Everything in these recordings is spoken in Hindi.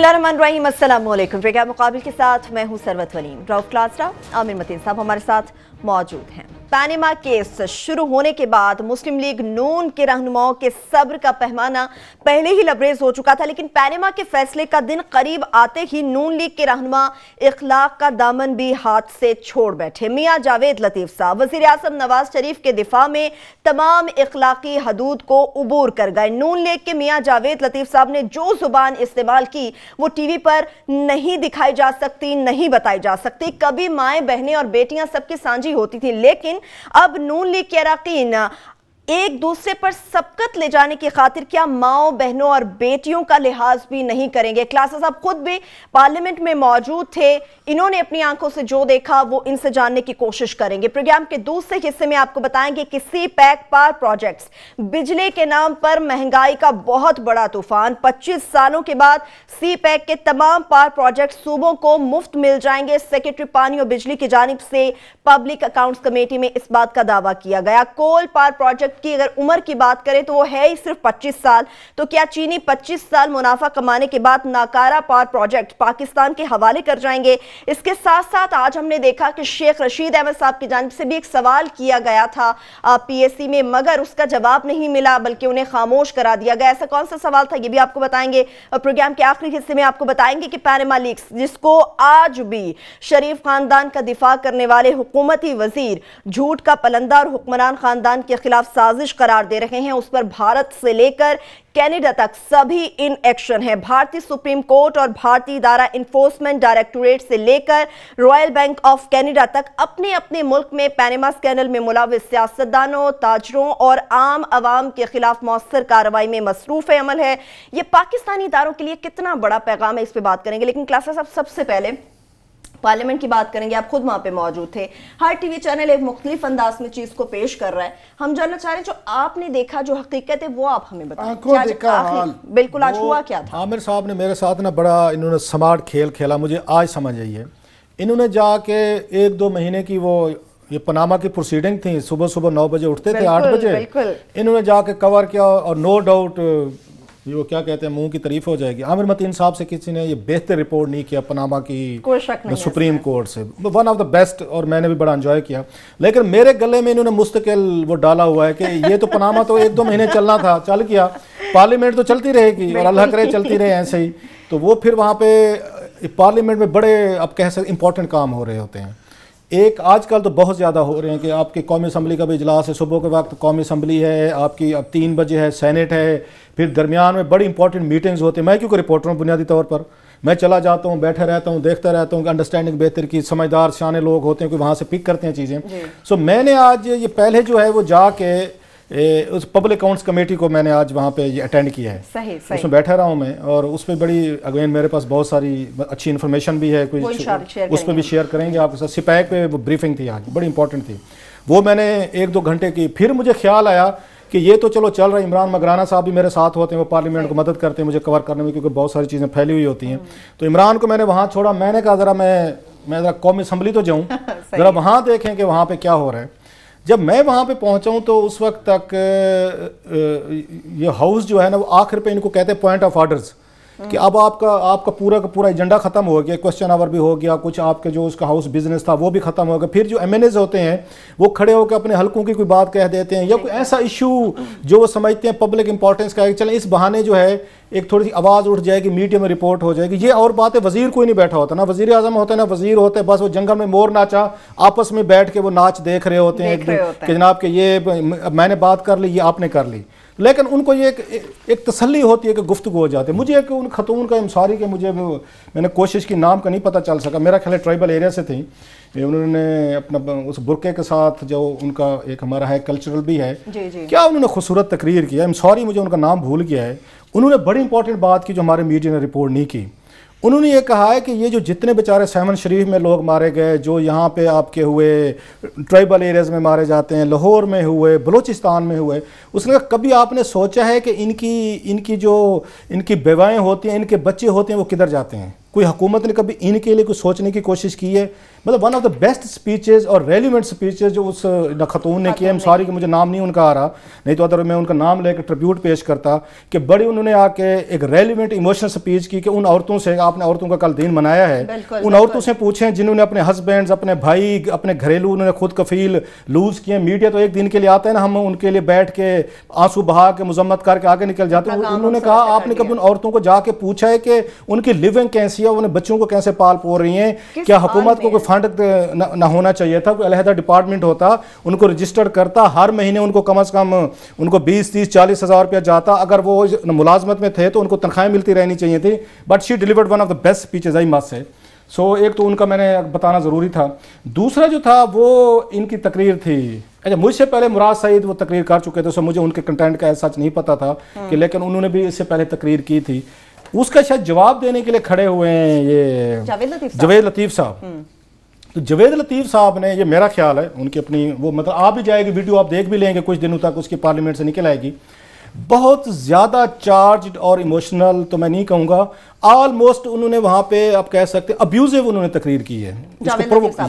बिस्मिल्लाहिर्रहमानिर्रहीम, अस्सलाम वालेकुम। प्रोग्राम मुकाबिल के साथ मैं हूं सरवत वलीम। रऊफ क्लासरा, आमिर मतीन साहब हमारे साथ मौजूद हैं। पैनेमा केस शुरू होने के बाद मुस्लिम लीग नून के रहनुमाओं के सब्र का पैमाना पहले ही लबरेज हो चुका था, लेकिन पैनेमा के फैसले का दिन करीब आते ही नून लीग के रहनुमा इखलाक का दामन भी हाथ से छोड़ बैठे। मियां जावेद लतीफ साहब वज़ीर आज़म नवाज शरीफ के दिफा में तमाम इखलाकी हदूद को उबूर कर गए। नून लीग के मियां जावेद लतीफ साहब ने जो जुबान इस्तेमाल की वो टीवी पर नहीं दिखाई जा सकती, नहीं बताई जा सकती। कभी माएं बहनें और बेटियां सबकी साझी होती थी, लेकिन अब नून लीग के अरकान एक दूसरे पर सबकत ले जाने की खातिर क्या माओ बहनों और बेटियों का लिहाज भी नहीं करेंगे। क्लासा साहब खुद भी पार्लियामेंट में मौजूद थे, इन्होंने अपनी आंखों से जो देखा वो इनसे जानने की कोशिश करेंगे। प्रोग्राम के दूसरे हिस्से में आपको बताएंगे कि सी पैक पावर प्रोजेक्ट्स, बिजली के नाम पर महंगाई का बहुत बड़ा तूफान। 25 सालों के बाद सी पैक के तमाम पावर प्रोजेक्ट सूबों को मुफ्त मिल जाएंगे। सेक्रेटरी पानी और बिजली की जानिब से पब्लिक अकाउंट्स कमेटी में इस बात का दावा किया गया। कोल पावर प्रोजेक्ट की अगर उम्र की बात करें तो वो है ही सिर्फ 25 साल। तो क्या चीनी 25 साल मुनाफा कमाने के बाद नाकारा पावर प्रोजेक्ट पाकिस्तान के हवाले कर जाएंगे? इसके साथ साथ आज हमने देखा कि शेख रशीद अहमद साहब की जानिब से भी एक सवाल किया गया था पीएससी में, मगर उसका जवाब नहीं मिला बल्कि उन्हें खामोश करा दिया गया। ऐसा कौन सा सवाल था ये भी आपको बताएंगे। और प्रोग्राम के आखिरी हिस्से में आपको बताएंगे कि पैनेमा लीक्स, जिसको आज भी शरीफ खानदान का दिफा करने वाले हुकूमती वजीर झूठ का पलंदा और हुक्मरान खानदान के खिलाफ साजिश करार दे रहे हैं, उस पर भारत से लेकर कनाडा तक सभी इन एक्शन है। भारतीय सुप्रीम कोर्ट और भारतीय दायरा इन्फोर्समेंट डायरेक्टोरेट से लेकर रॉयल बैंक ऑफ कनाडा तक अपने अपने मुल्क में पैनेमा स्कैंडल में मुलविस सियासतदानों, ताजरों और आम आवाम के खिलाफ मौसर कार्रवाई में मसरूफ अमल है। यह पाकिस्तानी इदारों के लिए कितना बड़ा पैगाम है, इस पर बात करेंगे। लेकिन क्लासा साहब सबसे पहले पार्लियामेंट की बात करेंगे। आप खुद वहां पे मौजूद थे। हर टीवी चैनल एक मुख्तलिफ अंदाज में चीज को पेश कर रहा है। हम जानना चाह रहे हैं जो आपने देखा, जो हकीकत है वो आप हमें बताएं। बिल्कुल आज हुआ क्या था? आमिर साहब ने मेरे साथ ना बड़ा इन्होंने स्मार्ट खेल खेला, मुझे आज समझ आई है। इन्होंने जाके 1-2 महीने की वो ये पनामा की प्रोसीडिंग थी, सुबह सुबह 9 बजे उठते थे, 8 बजे इन्होंने जाके कवर किया। और नो डाउट ये वो क्या कहते हैं, मुंह की तारीफ हो जाएगी, आमिर मतीन साहब से किसी ने ये बेहतर रिपोर्ट नहीं किया पनामा की सुप्रीम कोर्ट से, वन ऑफ द बेस्ट। और मैंने भी बड़ा एंजॉय किया। लेकिन मेरे गले में इन्होंने मुस्तकिल वो डाला हुआ है कि ये तो पनामा तो 1-2 महीने चलना था, चल गया, पार्लियामेंट तो चलती रहेगी और अल्लाह करे चलती रहे ऐसे ही। तो वो फिर वहाँ पे पार्लियामेंट में बड़े अब कह सकते इंपॉर्टेंट काम हो रहे होते हैं। एक आजकल तो बहुत ज़्यादा हो रहे हैं कि आपकी कौमी असम्बली का भी इजलास है, सुबह के वक्त कौमी असम्बली है, आपकी अब 3 बजे है सेनेट है, फिर दरमियान में बड़ी इंपॉर्टेंट मीटिंग्स होती हैं। मैं क्योंकि रिपोर्टर हूँ बुनियादी तौर पर, मैं चला जाता हूँ, बैठा रहता हूँ, देखता रहता हूँ कि अंडरस्टैंडिंग बेहतर की, समझदार शाने लोग होते हैं कि वहाँ से पिक करते हैं चीज़ें। सो मैंने आज ये पहले जो है वो जाके उस पब्लिक अकाउंट्स कमेटी को मैंने आज वहाँ पे अटेंड किया है। सही। उसमें बैठा रहा हूँ मैं, और उस पर बड़ी अगेन मेरे पास बहुत सारी अच्छी इन्फॉर्मेशन भी है, कुछ उस पर भी शेयर करेंगे आपके साथ। सिपैक पे वो ब्रीफिंग थी आज, बड़ी इंपॉर्टेंट थी, वो मैंने 1-2 घंटे की। फिर मुझे ख्याल आया कि ये तो चलो चल रहा है, इमरान मगराना साहब भी मेरे साथ होते हैं, वो पार्लियामेंट को मदद करते हैं मुझे कवर करने में, क्योंकि बहुत सारी चीज़ें फैली हुई होती हैं। तो इमरान को मैंने वहाँ छोड़ा, मैंने कहा ज़रा मैं ज़रा कौमी असम्बली तो जाऊँ, ज़रा वहाँ देखें कि वहाँ पर क्या हो रहा है। जब मैं वहाँ पे पहुँचा हूँ तो उस वक्त तक ये हाउस जो है ना वो आखिर पे इनको कहते हैं पॉइंट ऑफ ऑर्डर्स, कि अब आपका पूरा का पूरा एजेंडा खत्म हो गया, क्वेश्चन आवर भी हो गया, कुछ आपके जो उसका हाउस बिजनेस था वो भी खत्म हो गया। फिर जो एमएनएज होते हैं वो खड़े होकर अपने हलकों की कोई बात कह देते हैं, या कोई ऐसा इशू जो वो समझते हैं पब्लिक इंपॉर्टेंस का है, चलें इस बहाने जो है एक थोड़ी सी आवाज़ उठ जाएगी, मीडिया में रिपोर्ट हो जाएगी। ये और बात है, वजीर कोई नहीं बैठा होता, ना वजीर आजम होता है ना वजीर होते हैं, बस वो जंगल में मोर नाचा, आपस में बैठ के वो नाच देख रहे होते हैं कि जनाब के ये मैंने बात कर ली, ये आपने कर ली। लेकिन उनको ये एक तसल्ली होती है कि गुफ्तगू हो जाती है। मुझे एक उन खतून का सॉरी कि मैंने कोशिश की, नाम का नहीं पता चल सका, मेरा ख्याल ट्राइबल एरिया से थी, उन्होंने अपना उस बुरके के साथ जो उनका एक हमारा है कल्चरल भी है, क्या उन्होंने खूबसूरत तकरीर किया। आई एम सॉरी मुझे उनका नाम भूल गया है। उन्होंने बड़ी इंपॉर्टेंट बात की जो हमारे मीडिया ने रिपोर्ट नहीं की। उन्होंने ये कहा है कि ये जो जितने बेचारे सैमन शरीफ में लोग मारे गए, जो यहाँ पे आपके हुए ट्राइबल एरियाज़ में मारे जाते हैं, लाहौर में हुए, बलूचिस्तान में हुए, उसने कहा कभी आपने सोचा है कि इनकी जो इनकी बेवाएँ होती हैं, इनके बच्चे होते हैं, वो किधर जाते हैं? कोई हुकूमत ने कभी इनके लिए कुछ सोचने की कोशिश की है? मतलब one of the best speeches और रेलिवेंट स्पीचेस जो उस खतून ने किए, सॉरी कि मुझे नाम नहीं उनका आ रहा, नहीं तो अगर मैं उनका नाम लेकर ट्रिब्यूट पेश करता, कि बड़ी उन्होंने आके एक रेलिवेंट इमोशनल स्पीच की कि उन औरतों से, आपने औरतों का कल दिन मनाया है, उन औरतों से पूछें जिन्होंने अपने हस्बैंड्स, अपने भाई, अपने घरेलू उन्होंने खुद कफील लूज किए। मीडिया तो एक दिन के लिए आता है ना, हम उनके लिए बैठ के आंसू बहा के मजम्मत करके आगे निकल जाते हैं। उन्होंने कहा आपने कभी उन औरतों को जाके पूछा है कि उनकी लिविंग कैसी है, उन्हें बच्चों को कैसे पाल पोल रही हैं? क्या हुकूमत को कोई फंड ना होना चाहिए था, कोई अलहदा डिपार्टमेंट होता, उनको रजिस्टर्ड करता, हर महीने उनको कम से कम उनको 20, 30, 40 हज़ार रुपया जाता, अगर वो मुलाजमत में थे तो उनको तनख्वाहें मिलती रहनी चाहिए थी। But she delivered one of the best speeches I must say. So एक तो उनका मैंने बताना ज़रूरी था। दूसरा जो था वो इनकी तकरीर थी। अच्छा, मुझसे पहले मुराद सईद वो तकरीर कर चुके थे, सो मुझे उनके कंटेंट का सच नहीं पता था कि, लेकिन उन्होंने भी इससे पहले तकरीर की थी। उसका शायद जवाब देने के लिए खड़े हुए हैं ये जावेद लतीफ़ साहब। तो जावेद लतीफ़ साहब ने, ये मेरा ख्याल है, उनकी अपनी वो मतलब आ भी जाएगी वीडियो, आप देख भी लेंगे कुछ दिनों तक, उसकी पार्लियामेंट से निकल आएगी। बहुत ज़्यादा चार्ज्ड और इमोशनल तो मैं नहीं कहूँगा, ऑलमोस्ट उन्होंने वहाँ पे आप कह सकते हैं अब्यूजिव उन्होंने तकरीर की है,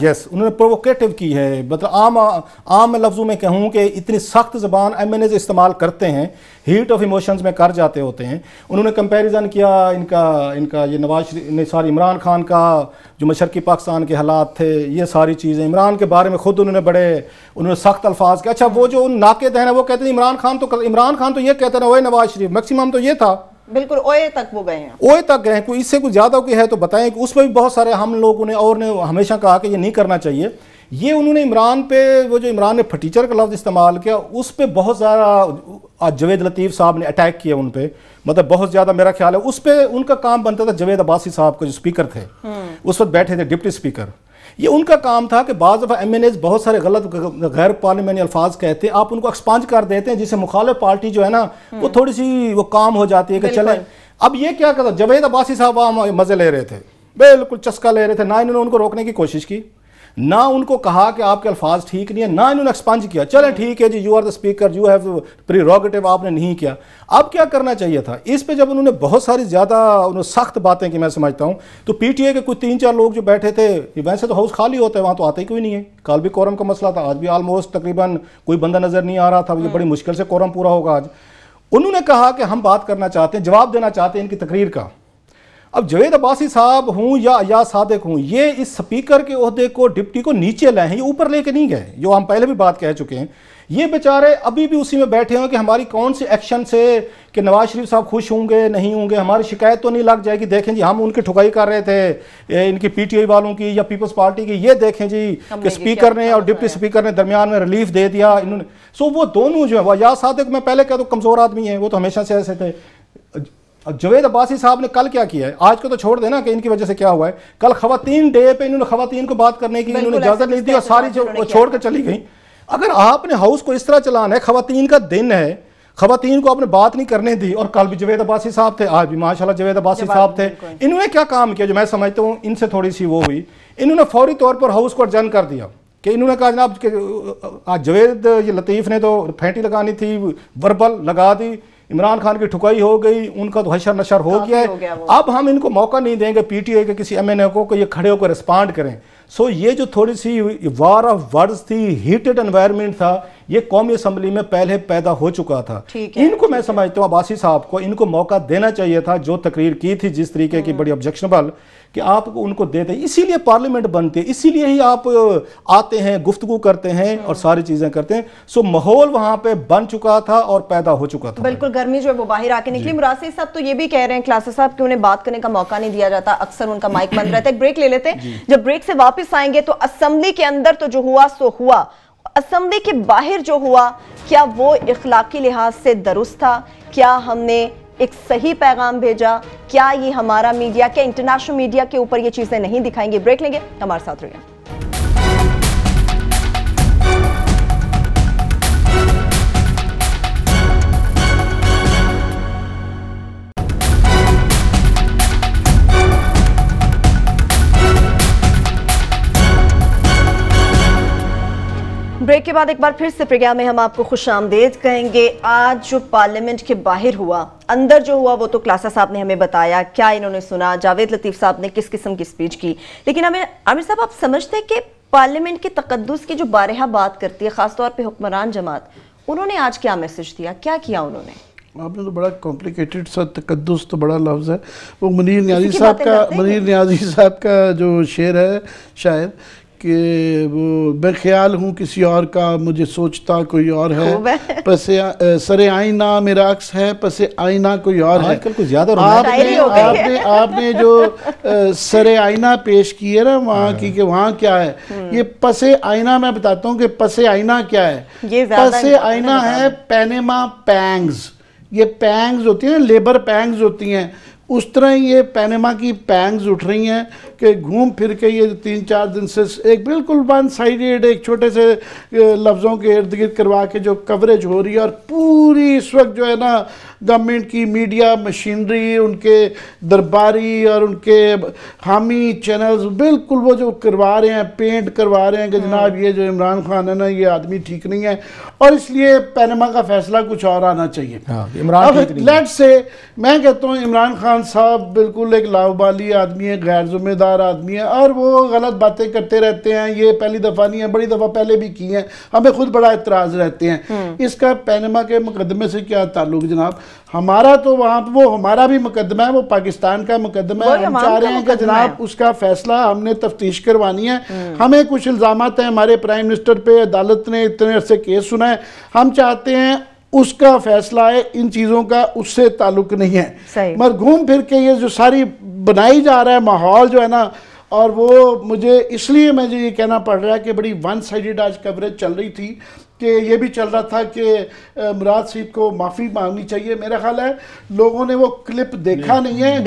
यस उन्होंने प्रोवोकेटिव की है। मतलब आम लफ्ज़ों में कहूँ कि इतनी सख्त ज़बान MNAs इस्तेमाल करते हैं, हीट ऑफ इमोशंस में कर जाते होते हैं। उन्होंने कंपैरिजन किया इनका ये नवाज शरीफ, सॉरी इमरान खान का जो मशरकी पाकिस्तान के हालात थे, ये सारी चीज़ें इमरान के बारे में खुद उन्होंने सख्त अल्फाज के। अच्छा, वो जो नाकेद है ना, वो कहते हैं इमरान खान तो ये कहते हैं ओए नवाज शरीफ, मैक्सिमम तो ये था, बिल्कुल ओए तक वो गए हैं, ओए तक गए हैं। कोई इससे कुछ ज्यादा कोई है तो बताएं कि उसमें भी बहुत सारे हम लोगों ने और ने हमेशा कहा कि ये नहीं करना चाहिए। ये उन्होंने इमरान पे, वो जो इमरान ने फटीचर का लफ्ज़ इस्तेमाल किया, उस पर बहुत ज़्यादा जावेद लतीफ़ साहब ने अटैक किया उन पर, मतलब बहुत ज़्यादा मेरा ख्याल है उस पर उनका काम बनता था। जावेद अब्बासी साहब को जो स्पीकर थे उस वक्त बैठे थे, डिप्टी स्पीकर, ये उनका काम था कि बाज़ दफ़ा MNAs बहुत सारे गलत गैर पार्लियामेंटी अल्फाज कहते हैं, आप उनको एक्सपांज कर देते हैं, जिससे मुखालिफ पार्टी जो है ना वो थोड़ी सी वो काम हो जाती है कि चले। अब ये क्या करता, जावेद अब्बासी साहब वहाँ मज़े ले रहे थे, बिल्कुल चस्का ले रहे थे, ना इन्होंने उनको रोकने की कोशिश की, ना उनको कहा कि आपके अल्फाज ठीक नहीं है, ना इन्होंने एक्सपांज किया, चले ठीक है जी, you are the speaker, you have prerogative, आपने नहीं किया। अब क्या करना चाहिए था इस पे? जब उन्होंने बहुत सारी ज़्यादा उन्होंने सख्त बातें की, मैं समझता हूँ, तो PTA के कुछ 3-4 लोग जो बैठे थे, वैसे तो हाउस खाली होता है, वहाँ तो आता ही कोई नहीं है। कल भी कोरम का मसला था, आज भी ऑलमोस्ट तकरीबन कोई बंदा नज़र नहीं आ रहा था, ये बड़ी मुश्किल से कोरम पूरा होगा आज। उन्होंने कहा कि हम बात करना चाहते हैं, जवाब देना चाहते हैं इनकी तकरीर का। अब जावेद अब्बासी साहब हूँ या सादिक हूँ, ये इस स्पीकर के ओहदे को, डिप्टी को नीचे लाए हैं, ये ऊपर लेके नहीं गए, जो हम पहले भी बात कह चुके हैं। ये बेचारे अभी भी उसी में बैठे हैं कि हमारी कौन से एक्शन से कि नवाज शरीफ साहब खुश होंगे नहीं होंगे, हमारी शिकायत तो नहीं लग जाएगी। देखें जी, हम उनकी ठुकाई कर रहे थे इनकी PTA वालों की या पीपल्स पार्टी की, ये देखें जी कि स्पीकर ने और डिप्टी स्पीकर ने दरमियान में रिलीफ दे दिया इन्होंने। सो वो दोनों जो है, या सादिक मैं पहले कह दूँ कमज़ोर आदमी है, वो तो हमेशा से ऐसे थे। जावेद अब्बासी साहब ने कल क्या किया है, आज को तो छोड़ देना कि इनकी वजह से क्या हुआ है, कल खवातीन डे पे इन्होंने खवातीन को बात करने की इन्होंने इजाजत नहीं दी और सारी छोड़ कर चली गई। अगर आपने हाउस को इस तरह चलाना है, खवातीन का दिन है, खवातीन को आपने बात नहीं करने दी, और कल भी जावेद अब्बासी साहब थे, आज भी माशाल्लाह जावेद अब्बासी साहब थे, इन्होंने क्या काम किया जो मैं समझता हूँ इनसे थोड़ी सी वो हुई, इन्होंने फौरी तौर पर हाउस को अर्जन कर दिया कि इन्होंने कहा जनाब जावेद लतीफ़ ने तो फेंटी लगानी थी, वर्बल लगा दी, इमरान खान की ठुकाई हो गई, उनका तो हशर नशर हो गया है, अब हम इनको मौका नहीं देंगे PTA के किसी MNA को ये खड़े होकर रिस्पॉन्ड करें। सो ये जो थोड़ी सी वार ऑफ वर्ड्स थी, हीटेड एनवायरनमेंट था, ये कौमी असम्बली में पहले पैदा हो चुका था। इनको मैं समझता हूँ अब्बासी साहब को इनको मौका देना चाहिए था, जो तकरीर की थी जिस तरीके की, बड़ी ऑब्जेक्शनबल, कि आप उनको देते, इसीलिए पार्लियामेंट बनती है, इसीलिए ही आप आते हैं, गुफ्तगू करते हैं और सारी चीजें करते हैं। सो माहौल वहां पे बन चुका था और पैदा हो चुका था, बिल्कुल गर्मी जो है वो बाहर आके निकली। मुराद साहब तो ये भी कह रहे हैं क्लासेस साहब कि उन्हें बात करने का मौका नहीं दिया जाता, अक्सर उनका माइक बंद रहता है। ब्रेक ले लेते हैं, जब ब्रेक से वापस आएंगे तो असेंबली के अंदर तो जो हुआ सो हुआ, असेंबली के बाहर जो हुआ क्या वो इखलाकी लिहाज से दुरुस्त था, क्या हमने एक सही पैगाम भेजा, क्या ये हमारा मीडिया, क्या इंटरनेशनल मीडिया के ऊपर ये चीजें नहीं दिखाएंगे? ब्रेक लेंगे, हमारे साथ रहिए। ब्रेक के बाद एक बार फिर से प्रोग्राम में हम आपको खुशामदीद कहेंगे। आज जो पार्लियामेंट के बाहर हुआ, अंदर जो हुआ वो तो क्लासा साहब ने हमें बताया, क्या इन्होंने सुना, जावेद लतीफ़ साहब ने किस किस्म की स्पीच की। लेकिन आमिर साहब, आप समझते हैं कि पार्लियामेंट के तकद्दुस की जो बारहा बात करती है, खासतौर पर हुक्मरान जमात, उन्होंने आज क्या मैसेज दिया, क्या किया उन्होंने? आपने तो बड़ा कॉम्प्लिकेटेड सा, तकद्दुस तो बड़ा लफ्ज़ है। वो मुनीर न्याज़ी साहब का जो शेर है शायद कि वो मैं ख्याल हूँ किसी और का, मुझे सोचता कोई और है, पसे सरे आईना मेरा अक्स है, पसे आईना कोई और है। कुछ ज़्यादा आपने जो सरे आईना पेश की है ना वहाँ की, कि वहाँ क्या है, ये पसे आईना मैं बताता हूँ कि पसे आईना क्या है। पसे आईना है पैनेमा पैंग्स। ये पैंग्स होती हैं, लेबर पैंग्स होती हैं, उस तरह ये पैनेमा की पैंग्स उठ रही हैं कि घूम फिर के ये 3-4 दिन से एक बिल्कुल वन साइडेड एक छोटे से लफ्ज़ों के इर्द गिर्द करवा के जो कवरेज हो रही है, और पूरी इस वक्त जो है ना गवर्नमेंट की मीडिया मशीनरी, उनके दरबारी और उनके हामी चैनल्स बिल्कुल वो जो करवा रहे हैं, पेंट करवा रहे हैं कि जनाब ये जो इमरान खान है ना, ये आदमी ठीक नहीं है और इसलिए पैनमा का फैसला कुछ और आना चाहिए। लेट्स से मैं कहता हूँ इमरान खान साहब बिल्कुल एक लावाबाली आदमी है, गैर जिम्मेदार आदमी है, और वो गलत बातें करते रहते हैं। ये पहली दफ़ा नहीं है, बड़ी दफ़ा पहले भी की हैं, हमें खुद बड़ा एतराज़ रहते हैं। इसका पैनमा के मुकदमे से क्या ताल्लुक जनाब? हमारा तो वहाँ वो हमारा भी मुकदमा है, वो पाकिस्तान का मुकदमा है। हम चाह रहे हैं कि जनाब उसका फैसला हमने तफ्तीश करवानी है। हमें कुछ इल्ज़ामात हैं हमारे प्राइम मिनिस्टर पे, अदालत ने इतने अरसे केस सुना है, हम चाहते हैं उसका फैसला है, इन चीज़ों का उससे ताल्लुक नहीं है। मगर घूम फिर के ये जो सारी बनाई जा रहा है माहौल जो है ना, और वो मुझे इसलिए मुझे ये कहना पड़ रहा है कि बड़ी वन साइडेड आज कवरेज चल रही थी, कि ये भी चल रहा था कि मुराद सईद को माफ़ी मांगनी चाहिए। मेरा ख्याल है लोगों ने वो क्लिप देखा नहीं है,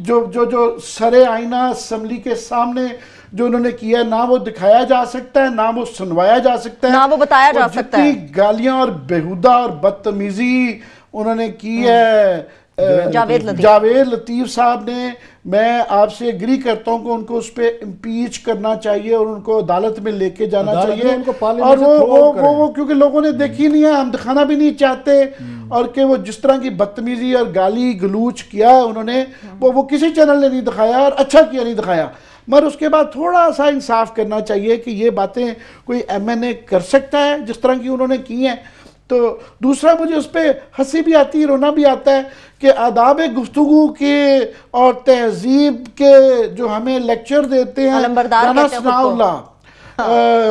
जो सरे आईना असम्बली के सामने जो उन्होंने किया, ना वो दिखाया जा सकता है, ना वो सुनवाया जा सकता है, ना वो बताया जा सकता है। गालियां और बेहुदा और बदतमीजी उन्होंने की है जावेद लतीफ़ साहब ने। मैं आपसे एग्री करता हूँ कि उनको उस पर इम्पीच करना चाहिए और उनको अदालत में लेके जाना चाहिए, और वो क्योंकि लोगों ने देखी नहीं है, हम दिखाना भी नहीं चाहते, और कि वो जिस तरह की बदतमीजी और गाली गलूच किया है उन्होंने, वो किसी चैनल ने नहीं दिखाया, और अच्छा किया नहीं दिखाया। मगर उसके बाद थोड़ा सा इंसाफ करना चाहिए कि ये बातें कोई MNA कर सकता है जिस तरह की उन्होंने की हैं। तो दूसरा, मुझे उस पर हंसी भी आती है, रोना भी आता है कि आदाब गुफ्तगू के और तहजीब के जो हमें लेक्चर देते हैं राना सनाउल्लाह,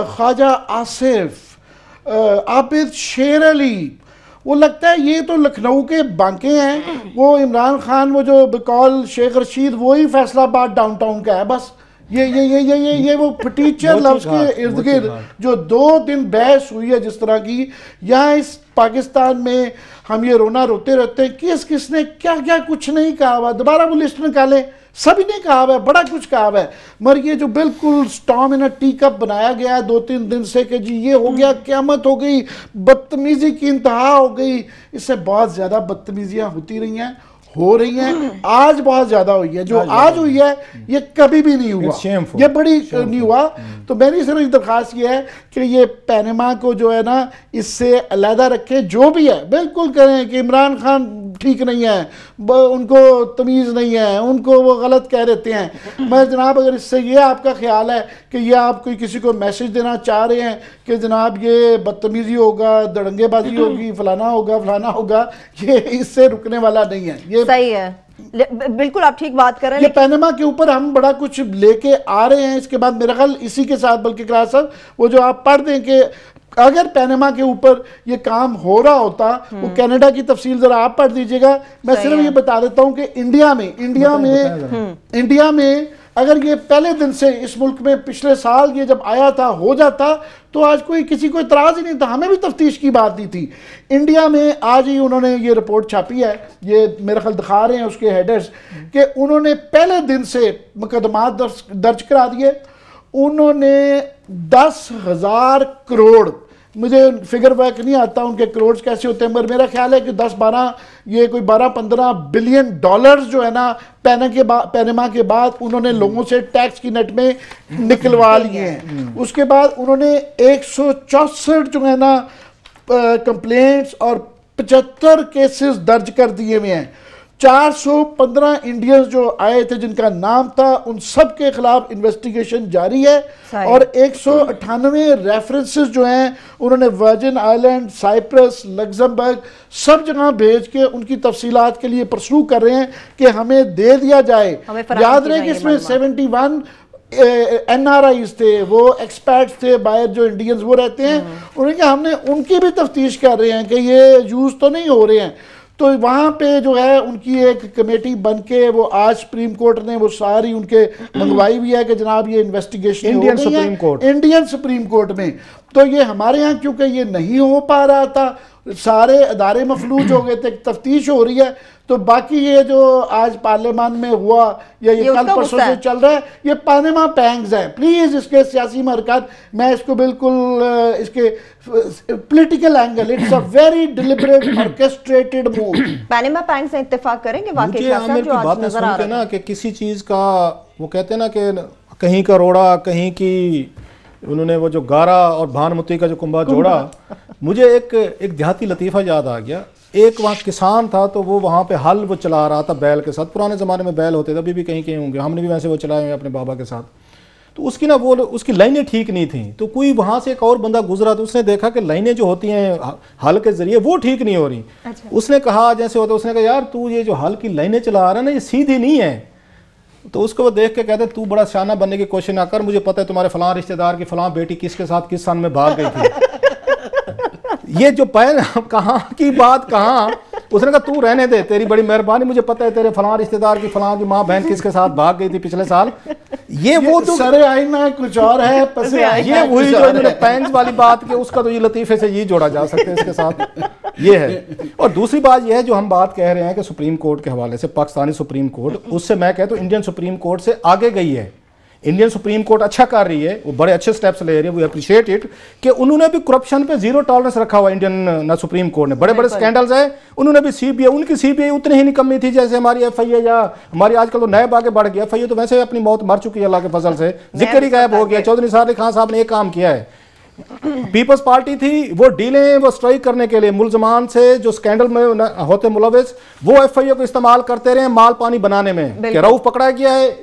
ख्वाजा आसिफ, आबिद शेर अली, वो लगता है ये तो लखनऊ के बांके हैं, वो इमरान खान वो जो बिकॉल शेख रशीद वही फैसलाबाद डाउनटाउन का है। बस ये वो टीचर लफ्ज़ के इर्द गिर्द जो 2 दिन बहस हुई है जिस तरह की, यहाँ इस पाकिस्तान में हम ये रोना रोते रहते हैं किसने क्या क्या कुछ नहीं कहा हुआ। दोबारा वो लिस्ट निकालें, सभी ने कहा हुआ है, बड़ा कुछ कहा हुआ है, मगर ये जो बिल्कुल स्टॉर्म इन अ टी कप बनाया गया है 2-3 दिन से कि जी ये हो गया, क़यामत हो गई, बदतमीजी की इंतहा हो गई, इससे बहुत ज़्यादा बदतमीजियाँ होती रही हैं, हो रही हैं, आज बहुत ज्यादा हुई है। जो आज हुई है ये कभी भी नहीं हुआ, ये बड़ी नहीं हुआ। तो मेरी सिर्फ दरख्वास्त ये है कि ये पैनेमा को जो है ना इससे अलहदा रखे, जो भी है बिल्कुल करें कि इमरान खान ठीक नहीं है, उनको तमीज़ नहीं है, उनको वो गलत कह देते हैं। मैं जनाब अगर इससे ये आपका ख्याल है कि ये आप कोई किसी को मैसेज देना चाह रहे हैं कि जनाब ये बदतमीज़ी होगा, दड़ंगेबाजी होगी, फलाना होगा, ये इससे रुकने वाला नहीं है। ये सही है, बिल्कुल आप ठीक बात कर रहे हैं। ये पैनेमा के ऊपर हम बड़ा कुछ लेके आ रहे हैं। इसके बाद मेरा ख्याल इसी के साथ बल्कि क्लास साहब वो जो आप पढ़ दें कि अगर पैनेमा के ऊपर ये काम हो रहा होता, वो कनाडा की तफसील जरा आप पढ़ दीजिएगा। मैं सिर्फ ये बता देता हूं कि इंडिया में अगर ये पहले दिन से इस मुल्क में पिछले साल ये जब आया था हो जाता तो आज कोई किसी को इतराज ही नहीं था, हमें भी तफ्तीश की बात नहीं थी। इंडिया में आज ही उन्होंने ये रिपोर्ट छापी है, ये मेरा ख्याल दिखा रहे हैं उसके हेडर्स, कि उन्होंने पहले दिन से मुकदमा दर्ज करा दिए। उन्होंने 10,000 करोड़ मुझे फिगर वर्क नहीं आता उनके करोड़ कैसे होते हैं, मगर मेरा ख्याल है कि 10-12 ये कोई 12-15 बिलियन डॉलर्स जो है ना पैनामा के बाद उन्होंने लोगों से टैक्स की नेट में निकलवा लिए हैं। उसके बाद उन्होंने 164 जो है ना कंप्लेंट्स और 75 केसेस दर्ज कर दिए हुए हैं। 415 इंडियंस जो आए थे जिनका नाम था, उन सब के खिलाफ इन्वेस्टिगेशन जारी है और 198 रेफरेंसेस जो हैं उन्होंने वर्जिन आइलैंड, साइप्रस, लग्जमबर्ग सब जगह भेज के उनकी तफसीलात के लिए परसू कर रहे हैं कि हमें दे दिया जाए। याद रहे कि इसमें 71 NRIs थे, वो एक्सपर्ट्स थे बाहर जो इंडियंस वो रहते हैं, उन्हें हमने उनकी भी तफ्तीश कर रहे हैं कि ये यूज तो नहीं हो रहे हैं। तो वहाँ पे जो है उनकी एक कमेटी बन के वो आज सुप्रीम कोर्ट ने वो सारी उनके मंगवाई भी है कि जनाब ये इन्वेस्टिगेशन इंडियन सुप्रीम कोर्ट में। तो ये हमारे यहाँ क्योंकि ये नहीं हो पा रहा था, सारे अदारे मफलूज हो गए थे, तफ्तीश हो रही है, तो बाकी ये जो आज पार्लियामान में हुआ या ये कल परसों से चल रहा है, ये पैनामा पैंग्स है। प्लीज इसके सियासी हरकत, मैं इसको बिल्कुल इसके political angle, it's a very deliberate orchestrated move. Panama pangs से इत्तेफाक करेंगे वाकई जो आज नजर आ रहा है ना कि किसी चीज का वो कहते हैं ना कि कहीं का रोड़ा, कहीं की उन्होंने वो जो गारा और भानुमती का जो कुंभा जोड़ा। मुझे एक देहाती लतीफ़ा याद आ गया। एक वहाँ किसान था तो वो वहाँ पे हल वो चला रहा था बैल के साथ। पुराने ज़माने में बैल होते थे, अभी भी कहीं कहीं होंगे, हमने भी वैसे वो चलाए हुए अपने बाबा के साथ। तो उसकी ना वो उसकी लाइनें ठीक नहीं थी, तो कोई वहाँ से एक और बंदा गुजरा तो उसने देखा कि लाइनें जो होती हैं हल के जरिए वो ठीक नहीं हो रही। अच्छा। उसने कहा जैसे होता, उसने कहा यार तू ये जो हल की लाइनें चला रहा है ना ये सीधी नहीं है। तो उसको वो देख के कहते तू बड़ा शाना बनने की कोशिश ना कर, मुझे पता है तुम्हारे फलां रिश्तेदार की फलां बेटी किसके साथ किस सन में भाग गई थी। ये जो पैर कहाँ की बात कहाँ, उसने कहा तू रहने दे, तेरी बड़ी मेहरबानी, मुझे पता है तेरे फलां रिश्तेदार की फलां की माँ बहन किसके साथ भाग गई थी पिछले साल। ये वो तो सरे आईना कुछ और है, पसे ये वही जो इन्होंने पैंस वाली बात की, उसका तो ये लतीफे से ये जोड़ा जा सकता है इसके साथ। ये है। और दूसरी बात ये है जो हम बात कह रहे हैं कि सुप्रीम कोर्ट के हवाले से, पाकिस्तानी सुप्रीम कोर्ट, उससे मैं कहता हूँ इंडियन सुप्रीम कोर्ट से आगे गई है। इंडियन सुप्रीम कोर्ट अच्छा कर रही है, वो बड़े अच्छे स्टेप्स ले रही है, वी अप्रिशिएट इट कि उन्होंने भी करप्शन पे जीरो टॉलरेंस रखा हुआ इंडियन ना सुप्रीम कोर्ट ने। बड़े बड़े स्कैंडल्स है, उन्होंने भी सीबीआई, उनकी सीबीआई उतनी ही निकम्मी थी जैसे हमारी एफआईए या हमारी आजकल तो नए आगे बढ़ गया। एफआईए तो वैसे अपनी मौत मर चुकी है अल्लाह के फजल से, जिक्र ही गायब हो गया। चौधरी सादिक खान साहब ने एक काम किया है, पीपल्स पार्टी थी वो डीलें वो स्ट्राइक करने के लिए मुलजमान से जो स्कैंडल में होते मुलविस, वो एफआईए को इस्तेमाल करते रहे माल पानी बनाने में। रऊफ पकड़ा गया है,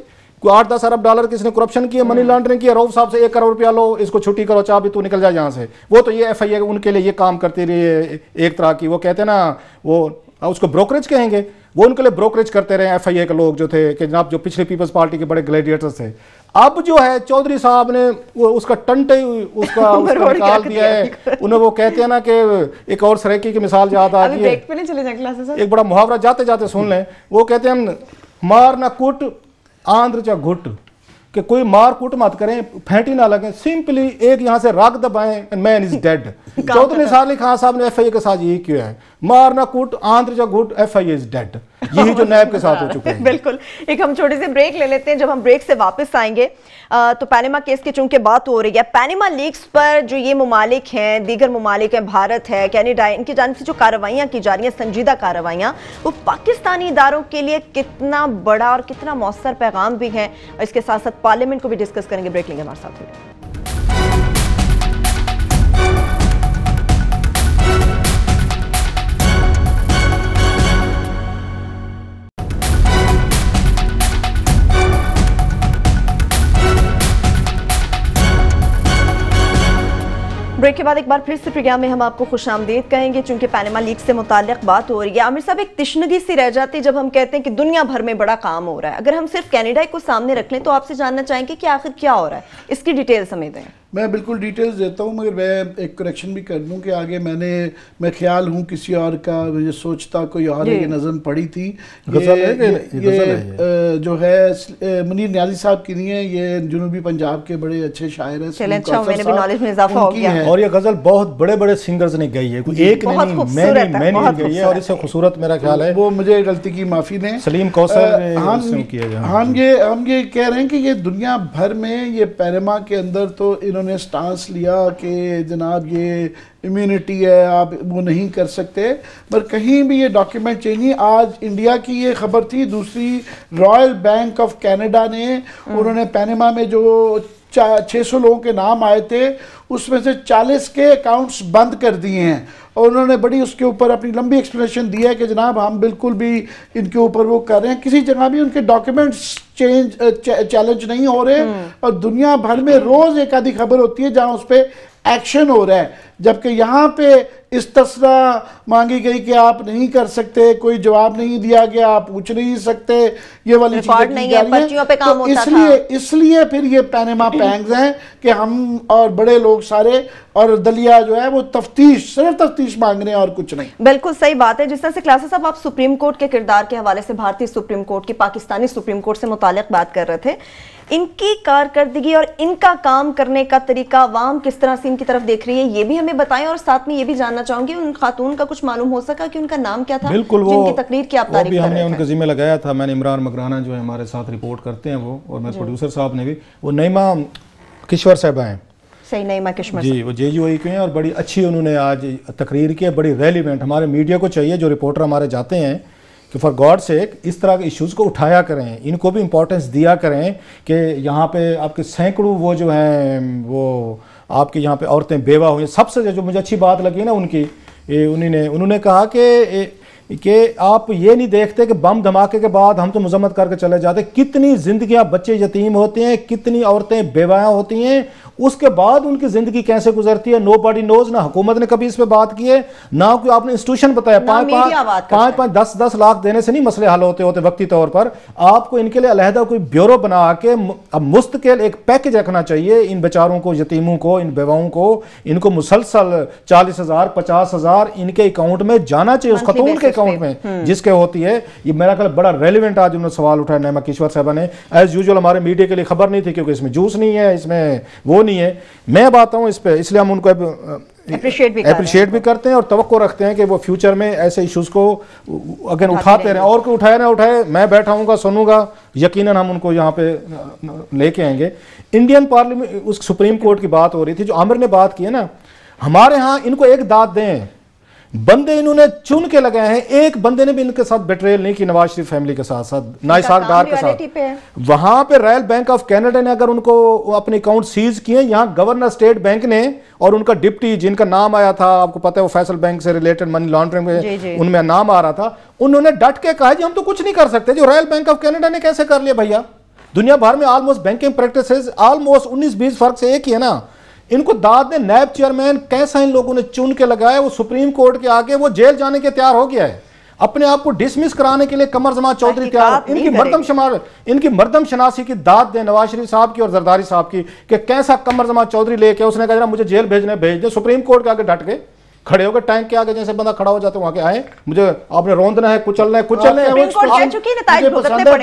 8-10 अरब डॉलर किसने करप्शन किया, मनी लॉन्ड्रिंग किया, रऊफ साहब से 1 करोड़ रुपया लो, इसको छुट्टी करो, चाबी तू निकल जाए यहाँ से। वो तो ये एफआईए उनके लिए ये काम करती रही है एक तरह की, वो कहते हैं ना वो उसको ब्रोकरेज कहेंगे, वो उनके लिए ब्रोकरेज करते रहे एफआईए के लोग जो थे कि जनाब जो पिछले पीपल्स पार्टी के बड़े ग्लैडिएटर्स थे। अब जो है चौधरी साहब ने वो उसका टंटे उसका निकाल दिया है। उन्हें वो कहते हैं ना कि एक और सरेकी की मिसाल याद आ गई है, एक बड़ा मुहावरा जाते जाते सुन लें। वो कहते हैं मार ना कुट आंध्र चा घुट, कि कोई मार कुट मत करें, फेंटी ना लगे, सिंपली एक यहाँ से राग दबाएं, man is dead. Chaudhry Sadiq Khan साहब ने एफआईए के साथ यही किया है, मार ना कुट आंध्र चा घुट, एफआईए इज डेड। यही जो नैब के साथ हो चुके हैं। बिल्कुल। एक हम छोटे से ब्रेक ले लेते हैं, जब हम ब्रेक से वापस आएंगे तो पैनामा केस की चूंकि बात हो रही है, पैनामा लीक्स पर जो ये मुमालिक हैं, दीगर मुमालिक हैं, भारत है, कनाडा, इनकी जानिब से जो कार्रवाइयाँ की जा रही हैं, संजीदा कार्रवाइयाँ, वो पाकिस्तानी इदारों के लिए कितना बड़ा और कितना मौसर पैगाम भी है। इसके साथ साथ पार्लियामेंट को भी डिस्कस करेंगे। ब्रेक लेंगे, हमारे साथ होंगे। ब्रेक के बाद एक बार फिर से प्रोग्राम में हम आपको खुशामदीद कहेंगे, चूंकि पैनामा लीक से मुताल्लिक बात हो रही है। आमिर साहब, एक तिश्नगी सी रह जाती है जब हम कहते हैं कि दुनिया भर में बड़ा काम हो रहा है। अगर हम सिर्फ कनाडा को सामने रख लें तो आपसे जानना चाहेंगे कि आखिर क्या हो रहा है, इसकी डिटेल हमें दें। मैं बिल्कुल डिटेल्स देता हूँ, मगर मैं एक करेक्शन भी कर दूँ कि आगे मैं ख्याल हूँ किसी और का, मुझे सोचता कोई और ये नज़म पढ़ी थी। ये जो है मुनीर न्याजी साहब की नहीं है, ये जनूबी पंजाब के बड़े अच्छे शायर हैं। और ये गजल बहुत बड़े बड़े सिंगर्स ने गाई है, एक नहीं मैंने गई है, और इससे खूबसूरत मेरा ख्याल है। वो मुझे गलती की माफ़ी ने सलीम कौसर हम ये कह रहे हैं कि ये दुनिया भर में ये पैनामा के अंदर तो इन्होंने इन्होंने स्टांस लिया कि जनाब ये इम्यूनिटी है, आप वो नहीं कर सकते, पर कहीं भी ये डॉक्यूमेंट चेंज नहीं। आज इंडिया की ये खबर थी, दूसरी रॉयल बैंक ऑफ कनाडा ने, उन्होंने पनामा में जो 600 लोगों के नाम आए थे उसमें से 40 के अकाउंट्स बंद कर दिए हैं, और उन्होंने बड़ी उसके ऊपर अपनी लंबी एक्सप्लेनेशन दी है कि जनाब हम बिल्कुल भी इनके ऊपर वो कर रहे हैं, किसी जगह भी उनके डॉक्यूमेंट्स चैलेंज नहीं हो रहे, और दुनिया भर में रोज एक आधी खबर होती है जहां उस पर एक्शन हो रहा है, जबकि यहाँ पे इस तस्रा मांगी गई कि आप नहीं कर सकते, कोई जवाब नहीं दिया गया, आप पूछ नहीं सकते, ये वाली चीजें नहीं है, पर्चियों पे काम होता था। इसलिए फिर ये पैनामा पैंग्स हैं कि हम और बड़े लोग सारे और दलिया जो है वो तफ्तीश, सिर्फ तफ्तीश मांग रहे हैं और कुछ नहीं। बिल्कुल सही बात है। जिस तरह से क्लासेस साहब आप सुप्रीम कोर्ट के किरदार के हवाले से भारतीय सुप्रीम कोर्ट की पाकिस्तानी सुप्रीम कोर्ट से मुताल्लिक बात कर रहे थे, इनकी कारकर्दगी और इनका काम करने का तरीका अवाम किस तरह से इनकी तरफ देख रही है, ये भी हमें बताएं, और साथ में ये भी जानना चाहूंगी उन खातून का कुछ मालूम हो सका कि उनका नाम क्या था? बिल्कुल, जिनकी तकरीर की आप तारीफ कर रहे थे। हमने उनके जिम्मे लगाया था, मैंने इमरान मकराना जो है हमारे साथ रिपोर्ट करते हैं वो, और मेरे प्रोड्यूसर साहब ने भी, वो नईमा किश्वर साहबा हैं, सही नईमा किश्वर जी, वो JUI के हैं, और बड़ी अच्छी उन्होंने आज तकरीर की, बड़ी रेलिवेंट। हमारे मीडिया को चाहिए, जो रिपोर्टर हमारे जाते हैं, कि फॉर गॉड सेक इस तरह के इश्यूज़ को उठाया करें, इनको भी इंपॉर्टेंस दिया करें कि यहाँ पे आपके सैकड़ों वो जो हैं वो आपके यहाँ पे औरतें बेवा हुई। सबसे जो मुझे अच्छी बात लगी ना उनकी, उन्होंने कहा कि आप ये नहीं देखते कि बम धमाके के बाद हम तो मजम्मत करके चले जाते, कितनी जिंदगियां बच्चे यतीम होते हैं, कितनी औरतें बेवायां होती हैं, उसके बाद उनकी जिंदगी कैसे गुजरती है, नो बॉडी नोज। ना हुकूमत ने कभी इस पे बात की है, ना कोई आपने इंस्टीट्यूशन बताया। 5-10 लाख देने से नहीं मसले हल होते वक्ती तौर पर, आपको इनके लिए अलहदा कोई ब्यूरो बना के अब मुस्तकिल एक पैकेज रखना चाहिए इन बेचारों को, यतीमों को, इन बेवाओं को। इनको मुसलसल 40,000 50,000 इनके अकाउंट में जाना चाहिए, उस खतून के अकाउंट में जिसके होती है। ये मेरा ख्याल बड़ा रेलिवेंट आज उन्होंने सवाल उठाया नईमा किश्वर साहबा ने। एज यूजुअल हमारे मीडिया के लिए खबर नहीं थी, क्योंकि इसमें जूस नहीं है, इसमें वो नहीं है। मैं बात हूँ इस पे, इसलिए हम उनको अप्रिशिएट भी करते हैं और तवक्को रखते हैं कि वो फ्यूचर में ऐसे इश्यूज को अगर उठाते रहें, और कोई उठाए ना उठाए, मैं बैठा हूँगा, सुनूंगा, यकीनन हम उनको यहाँ पे लेके आएंगे। इंडियन पार्लियामेंट, उस सुप्रीम कोर्ट की बात हो रही थी, जो आमिर ने बात की है ना, हमारे यहाँ इनको एक दाद दें, बंदे इन्होंने चुन के लगाए हैं, एक बंदे ने भी इनके साथ बेट्रेल नहीं की, नवाज शरीफ फैमिली के साथ साथ, नाइसार डार के साथ। वहां पे रॉयल बैंक ऑफ कनाडा ने अगर उनको अपने अकाउंट सीज किए, यहाँ गवर्नर स्टेट बैंक ने और उनका डिप्टी जिनका नाम आया था, आपको पता है वो फैसल बैंक से रिलेटेड मनी लॉन्ड्रिंग में उनमें नाम आ रहा था, उन्होंने डट के कहा जी हम तो कुछ नहीं कर सकते। जो रॉयल बैंक ऑफ कनाडा ने कैसे कर लिया भैया? दुनिया भर में ऑलमोस्ट बैंकिंग प्रैक्टिसेस ऑलमोस्ट 19-20 फर्क से एक ही है ना। इनको दाद ने नैब चेयरमैन कैसा इन लोगों ने चुन के लगाया, वो सुप्रीम कोर्ट के आगे वो जेल जाने के तैयार हो गया है, अपने आप को डिसमिस कराने के लिए कमर जमा चौधरी तैयार। इनकी मर्दम शनासी की दाद दे नवाज शरीफ साहब की और जरदारी साहब की, कि कैसा कमर जमा चौधरी लेके उसने कहा मुझे जेल भेज दे। सुप्रीम कोर्ट के आगे डट के खड़े होकर, टैंक के आगे जैसे बंदा खड़ा हो जाता है वहां के आए, मुझे आपने रोंदना है, कुचलना है,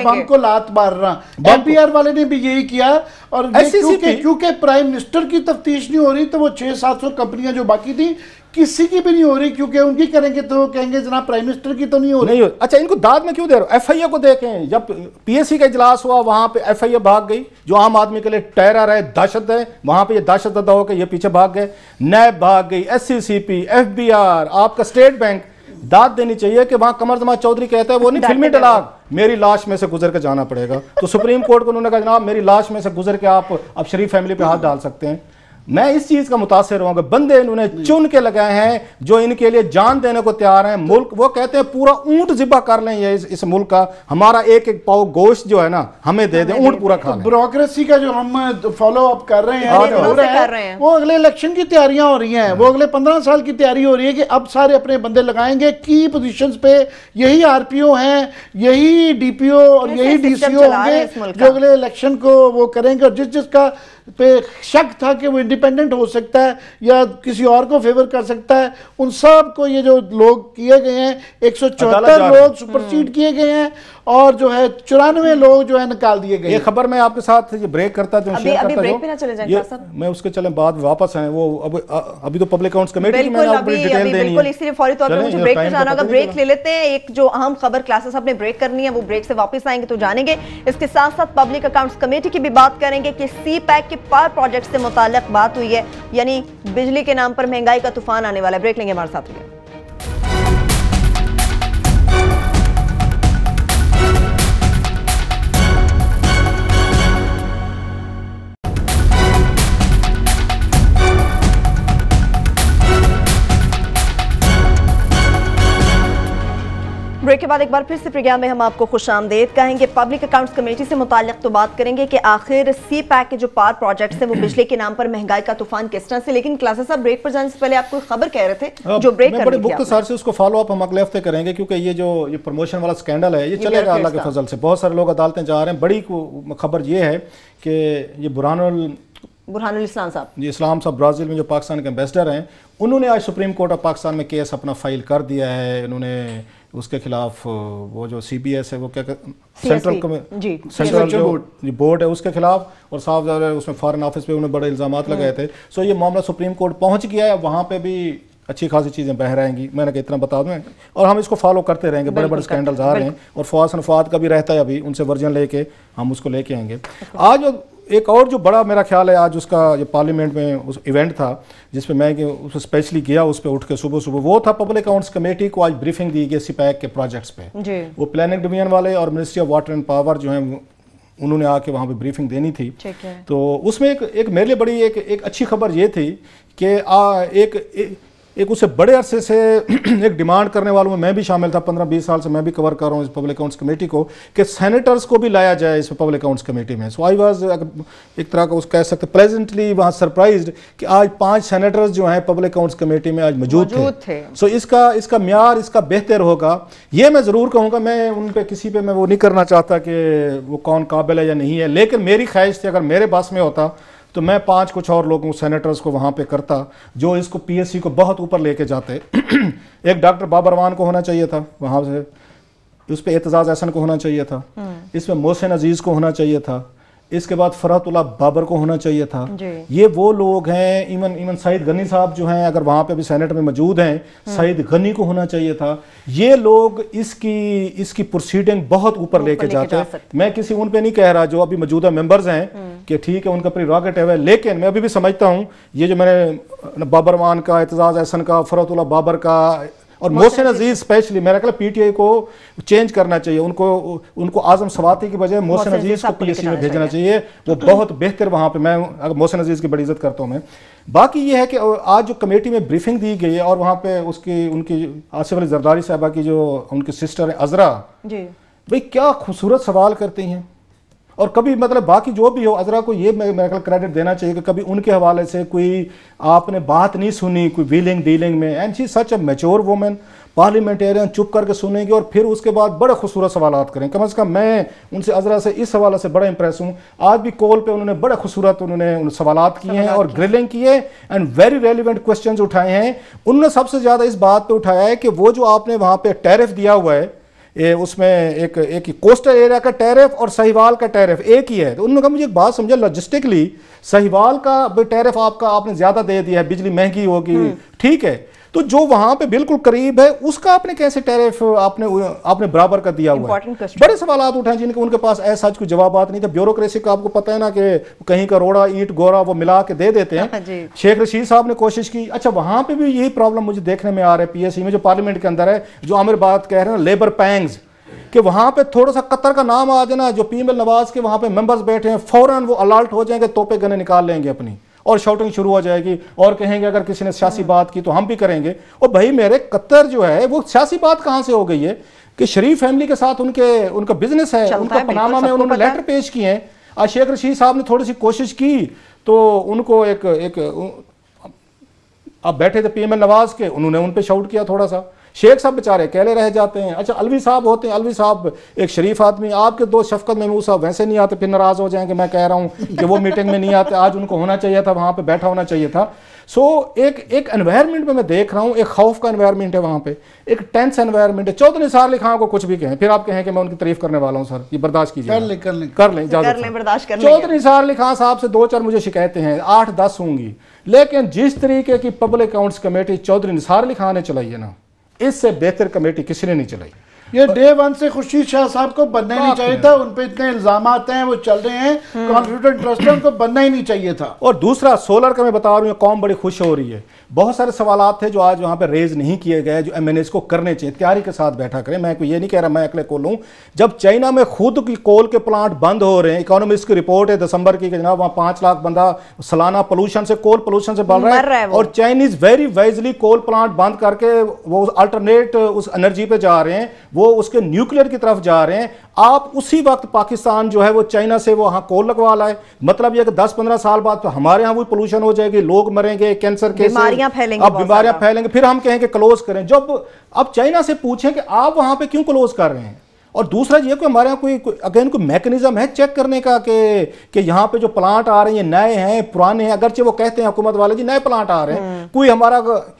बम को लात मारना। NPR वाले ने भी यही किया, और क्योंकि प्राइम मिनिस्टर की तफ्तीश नहीं हो रही, तो वो 600-700 कंपनियां जो बाकी थी किसी की भी नहीं हो रही, क्योंकि उनकी करेंगे तो कहेंगे जनाब प्राइम मिनिस्टर की तो नहीं हो रही। अच्छा, इनको दाद में क्यों दे रहे हो? FIA को देखें, जब PSC का इजलास हुआ वहां पे FIA भाग गई, जो आम आदमी के लिए टेरर है, दहशत है, वहां पे ये दहशत अदा होकर ये पीछे भाग गए, नैब भाग गई, SCCP, FBR, आपका स्टेट बैंक। दाद देनी चाहिए कि वहां कमर जमा चौधरी कहता है वो नहीं फिल्मी डायलॉग, मेरी लाश में से गुजर के जाना पड़ेगा। तो सुप्रीम कोर्ट को उन्होंने कहा जनाब मेरी लाश में से गुजर के आप अब शरीफ फैमिली पे हाथ डाल सकते हैं। मैं इस चीज का मुतासिर हूं कि बंदे इन्होंने चुन के लगाए हैं जो इनके लिए जान देने को तैयार हैं। मुल्क, वो कहते हैं पूरा ऊंट जिबा कर लें ये इस मुल्क का, हमारा एक एक पाव गोश्त जो है ना हमें दे दें, ऊंट पूरा खा लें। ब्यूरोक्रेसी का जो हम फॉलो अप कर रहे हैं वो अगले इलेक्शन की तैयारियां हो रही हैं, वो अगले 15 साल की तैयारी हो रही है कि अब सारे अपने बंदे लगाएंगे की पोजीशंस पे। यही RPO हैं, यही DPO और यही DCO होंगे जो अगले इलेक्शन को वो करेंगे, और जिसका पे शक था कि वो इंडिपेंडेंट हो सकता है या किसी और को फेवर कर सकता है, उन सब को ये जो लोग किए गए हैं 174 लोग सुपरसीड किए गए हैं, और जो है 94 लोग जो है निकाल दिए गए। ये खबर मैं आपके साथ ये ब्रेक करता हूं, अभी ब्रेक पे ना चले जाएं सर, मैं उसके चले बाद वापस आए वो अभी तो पब्लिक अकाउंट्स कमेटी की मैंने आपको डिटेल देनी है, बिल्कुल, इसलिए फौरी तौर पे मुझे ब्रेक पे जाना होगा। ब्रेक ले लेते हैं, एक जो अहम खबर क्लासेस अपने ब्रेक करनी है, वो ब्रेक से वापस आएंगे तो जानेंगे। इसके साथ साथ पब्लिक अकाउंट्स कमेटी की भी बात करेंगे कि सी पैक के पावर प्रोजेक्ट से मुताल्लिक बात हुई है, यानी बिजली के नाम पर महंगाई का तूफान आने वाला है। ब्रेक लेंगे, हमारे साथ रहिए। ब्रेक के बाद एक बार फिर से प्रोग्राम में हम आपको खुशामदीद कहेंगे। पब्लिक अकाउंट्स कमेटी से मुताल्लिक तो बात करेंगे कि आखिर सी पैक के जो पावर प्रोजेक्ट्स हैं वो बिजली के नाम पर महंगाई का तूफान किस तरह से, लेकिन क्लासेस साहब ब्रेक पर जाने से पहले आपको खबर कह रहे थे जो ब्रेक बड़े मुख्तसर से उसको फॉलो अप हम अगले हफ्ते करेंगे, क्योंकि ये प्रमोशन वाला स्कैंडल है, ये चलेगा अल्लाह के फजल से। बहुत सारे लोग अदालतें जा रहे हैं। बड़ी खबर ये है कि ये बुरहानुल इस्लाम साहब ब्राज़ील में जो पाकिस्तान के एम्बेसडर हैं, उन्होंने आज सुप्रीम कोर्ट ऑफ पाकिस्तान में केस अपना फाइल कर दिया है। उन्होंने उसके खिलाफ वो जो CBS है, वो क्या सेंट्रल जो बोर्ड है उसके खिलाफ, और साफ ज़ाहिर है उसमें फॉरेन ऑफिस पे उन्हें बड़े इल्ज़ामात लगाए थे। सो ये मामला सुप्रीम कोर्ट पहुंच गया है, वहाँ पे भी अच्छी खासी चीज़ें बह रहेंगी, मैंने इतना बता दूँ, और हम इसको फॉलो करते रहेंगे। बड़े बड़े स्कैंडल्स आ रहे हैं, और फवाद का भी रहता है, अभी उनसे वर्जन लेके हम उसको लेके आएंगे। आज एक और जो बड़ा मेरा ख्याल है, आज उसका जो पार्लियामेंट में उस इवेंट था जिसपे मैं उस स्पेशली गया, उस पर उठ के सुबह वो था पब्लिक अकाउंट्स कमेटी को आज ब्रीफिंग दी गई सीपैक के प्रोजेक्ट्स पे। वो प्लानिंग डिवीजन वाले और ministry of water and power जो है उन्होंने आके वहाँ पे ब्रीफिंग देनी थी। तो उसमें एक मेरे लिए बड़ी एक अच्छी खबर ये थी कि एक उससे बड़े अरसे से एक डिमांड करने वालों में मैं भी शामिल था। 15-20 साल से मैं भी कवर कर रहा हूँ इस पब्लिक अकाउंट्स कमेटी को, कि सेनेटर्स को भी लाया जाए इस पब्लिक अकाउंट्स कमेटी में। सो आई वाज एक तरह का उस कह सकते प्लेजेंटली वहाँ सरप्राइज्ड कि आज 5 सेनेटर्स जो हैं पब्लिक अकाउंट्स कमेटी में आज मौजूद थे। सो इसका म्यार इसका बेहतर होगा, ये मैं ज़रूर कहूँगा। मैं उन पर किसी पे मैं वो नहीं करना चाहता कि वो कौन काबिल है या नहीं है, लेकिन मेरी ख्वाहिश थी अगर मेरे पास में होता तो मैं 5 कुछ और लोगों सेनेटर्स को वहाँ पे करता जो इसको PSC को बहुत ऊपर लेके जाते। एक डॉक्टर बाबरवान को होना चाहिए था वहाँ से, उस पर एतजाज़ एहसन को होना चाहिए था, इसमें मोहसिन अजीज़ को होना चाहिए था, इसके बाद फरहतुल्लाह बाबर को होना चाहिए था। ये वो लोग हैं, इवन सईद गनी साहब जो हैं अगर वहाँ पे भी सेनेट में मौजूद हैं, सईद गनी को होना चाहिए था। ये लोग इसकी प्रोसीडिंग बहुत ऊपर लेके जाते। मैं किसी उन पे नहीं कह रहा जो अभी मौजूदा मेंबर्स हैं कि ठीक है उनका प्रीरोगेटिव है, लेकिन मैं अभी भी समझता हूँ ये जो मैंने बाबरवान का, एतजाज़ एहसन का, फरहतुल्लाह बाबर का और मोहसिन अजीज स्पेशली मेरा ख्याल PTI को चेंज करना चाहिए। उनको आजम सवाती की बजाय मोहसिन अजीज को PSC में भेजना चाहिए। वो बहुत बेहतर वहाँ पे, मैं अगर मोहसिन अजीज की बड़ी इज्जत करता हूँ मैं। बाकी ये है कि आज जो कमेटी में ब्रीफिंग दी गई है और वहाँ पे उनकी आसिफ अली जरदारी साहबा की जो उनकी सिस्टर है अजरा, भाई क्या खूबसूरत सवाल करती हैं। और कभी मतलब बाकी जो भी हो, अजरा को ये मेरे ख्याल क्रेडिट देना चाहिए कि कभी उनके हवाले से कोई आपने बात नहीं सुनी कोई व्हीलिंग डीलिंग में। And she such a mature women, parliamentarian, चुप करके सुनेंगे और फिर उसके बाद बड़े खूबसूरत सवाल करें। कम से कम मैं उनसे अजरा से इस हवाले से बड़ा इंप्रेस हूँ। आज भी कॉल पे उन्होंने बड़े खूबसूरत उन्होंने सवाल किए हैं और ग्रिलिंग की है एंड वेरी रेलिवेंट क्वेश्चन उठाए हैं। उन्होंने सबसे ज़्यादा इस बात पर उठाया है कि वो जो आपने वहाँ पर टैरिफ दिया हुआ है, उसमें एक कोस्टल एरिया का टैरिफ और सहीवाल का टैरिफ एक ही है। तो उन्होंने कहा मुझे एक बात समझा, लॉजिस्टिकली सहीवाल का टैरिफ आपने ज्यादा दे दिया है, बिजली महंगी होगी, ठीक है, तो जो वहां पे बिल्कुल करीब है उसका आपने कैसे टैरिफ आपने बराबर का दिया हुआ है। बड़े सवाल उठाए जिनके उनके पास ऐसा कुछ जवाब नहीं था। ब्यूरोक्रेसी का आपको पता है ना कि कहीं का रोड़ा ईंट गोरा वो मिला के दे देते हैं। शेख रशीद साहब ने कोशिश की। अच्छा, वहां पे भी यही प्रॉब्लम मुझे देखने में आ रहा है PSC में जो पार्लियामेंट के अंदर है, जो आमिर बात कह रहे हैं लेबर पैंग्स, कि वहां पे थोड़ा सा कतर का नाम आ जाना, जो पीएम नवाज के वहां पे मेंबर्स बैठे हैं फौरन वो अलर्ट हो जाएंगे, तोपे गने निकाल लेंगे अपनी और शॉटिंग शुरू हो जाएगी और कहेंगे अगर किसी ने सियासी बात की तो हम भी करेंगे। और भाई मेरे कतर जो है वो सियासी बात कहां से हो गई है कि शरीफ फैमिली के साथ उनका बिजनेस है, उनका पनामा में उन्होंने लेटर पेश किए हैं। आज शेख रशीद साहब ने थोड़ी सी कोशिश की तो उनको अब बैठे थे पीएम नवाज के, उन्होंने उन पे शाउट किया थोड़ा सा शेख साहब बेचारे अकेले रह जाते हैं। अच्छा अलवी साहब होते हैं, अलवी साहब एक शरीफ आदमी, आपके दोस्त शफकत महमूद साहब वैसे नहीं आते, फिर नाराज हो जाएंगे मैं कह रहा हूं कि वो मीटिंग में नहीं आते, आज उनको होना चाहिए था, वहां पे बैठा होना चाहिए था। सो एक एनवायरनमेंट में मैं देख रहा हूं, एक खौफ का एनवायरनमेंट है वहां पे, एक टेंस एनवायरनमेंट है। चौधरी निसार अली खां को कुछ भी कहें, फिर आप कहें कि मैं उनकी तारीफ करने वाला हूं, सर ये बर्दाश्त कीजिए, कर लें चौधरी निसार अली खां साहब से 2-4 मुझे शिकायतें हैं, 8-10 होंगी, लेकिन जिस तरीके की public accounts committee Chaudhry Nisar Ali Khan ने चलाई है ना, इससे बेहतर कमेटी किसी ने नहीं चलाई। ये डे वन से खुर्शीद शाह साहब को बनना ही नहीं चाहिए था, उन पे इतने इल्जाम आते हैं, वो चल रहे हैं, कॉन्फिडेंट ट्रस्ट है, उनको बनना ही नहीं चाहिए था। और दूसरा सोलर का मैं बता रहा हूँ, कौम बड़ी खुश हो रही है, बहुत सारे सवालात थे जो आज वहां पे रेज नहीं किए गए, जो एमएनएस को करने चाहिए, तैयारी के साथ बैठा करें। मैं कोई ये नहीं कह रहा मैं अकेले कोलूं, जब चाइना में खुद की कोल के प्लांट बंद हो रहे हैं, इकोनॉमिस्ट की रिपोर्ट है दिसंबर की, जनाब वहां 5 लाख बंदा सालाना पोल्यूशन से, कोल पोल्यूशन से बढ़ रहा है, और Chinese very wisely coal plant बंद करके वो अल्टरनेट उस एनर्जी पे जा रहे हैं, वो उसके न्यूक्लियर की तरफ जा रहे हैं। आप उसी वक्त पाकिस्तान जो है वो चाइना से वो वहां कोल लगवा लाए, मतलब ये कि 10-15 साल बाद तो हमारे यहां वो पोल्यूशन हो जाएगी, लोग मरेंगे, कैंसर के बीमारियां फैलेंगी, अब बीमारियां फैलेंगे, फिर हम कहें कि क्लोज करें। जब अब चाइना से पूछें कि आप वहां पे क्यों क्लोज कर रहे हैं, और दूसरा ये कि हमारे यहाँ कोई अगेन कोई मैकेनिज्म है चेक करने का कि यहाँ पे जो प्लांट आ रहे हैं नए हैं पुराने हैं, अगरचे वो कहते हैं हुकूमत वाले जी नए प्लांट आ रहे हैं, कोई हमारा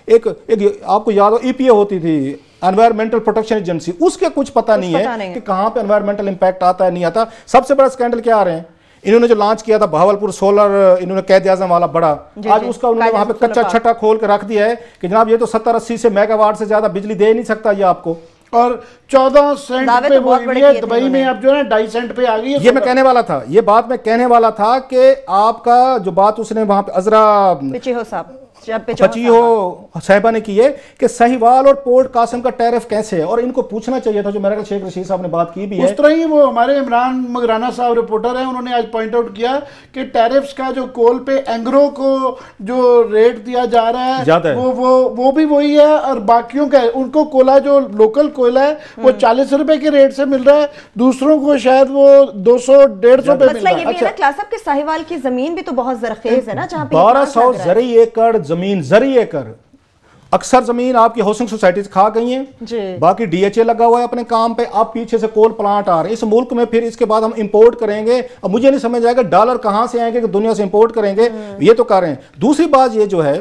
एक आपको याद हो ईपीए होती थी, एनवायरमेंटल प्रोटेक्शन एजेंसी, उसके कुछ पता नहीं है कि कहां पे एनवायरमेंटल इंपैक्ट आता है नहीं आता। सबसे बड़ा स्कैंडल क्या आ रहे हैं, इन्होंने जो लॉन्च किया था भावलपुर सोलर, इन्होंने कैद आजम वाला बड़ा, आज उसका उन्होंने वहां पे कच्चा छट्टा खोल के रख दिया है कि जनाब ये तो 70-80 से मेगावाट से ज्यादा बिजली दे नहीं सकता ये आपको, और 14 सेंट पे वो दुबई में अब जो है 2.5 सेंट पे आ गई है। ये मैं कहने वाला था, ये बात मैं कहने वाला था कि आपका जो बात उसने वहां पे अजरा पचीहो साहिबा ने की है कि साहिवाल और पोर्ट कासिम का टैरिफ कैसे है, और इनको पूछना चाहिए था, जो मेरा शेख रशीद साहब ने बात की भी है। उस तरह ही वो हमारे इमरान मगराना साहब रिपोर्टर हैं, उन्होंने आज पॉइंट आउट किया कि टैरिफ्स का जो कोल पे एंग्रो को जो रेट दिया जा रहा है वो भी वही है, और बाकियों का उनको कोयला जो लोकल कोयला है वो 40 रुपए के रेट से मिल रहा है, दूसरों को शायद वो 200-150 पे मिल रहा है। साहिवाल की जमीन भी तो बहुत जरखेज है ना, जहाँ पे 1200 जरी एकड़ जमीन, जरी एकड़, अक्सर जमीन आपकी हाउसिंग सोसाइटीज खा गई हैं, बाकी डीएचए लगा हुआ है अपने काम पे, अब पीछे से कोल प्लांट आ रहे हैं इस मुल्क में, फिर इसके बाद हम इंपोर्ट करेंगे। अब मुझे नहीं समझ आएगा डॉलर कहां से आएंगे कि दुनिया से इंपोर्ट करेंगे, ये तो कर रहे हैं। दूसरी बात ये जो है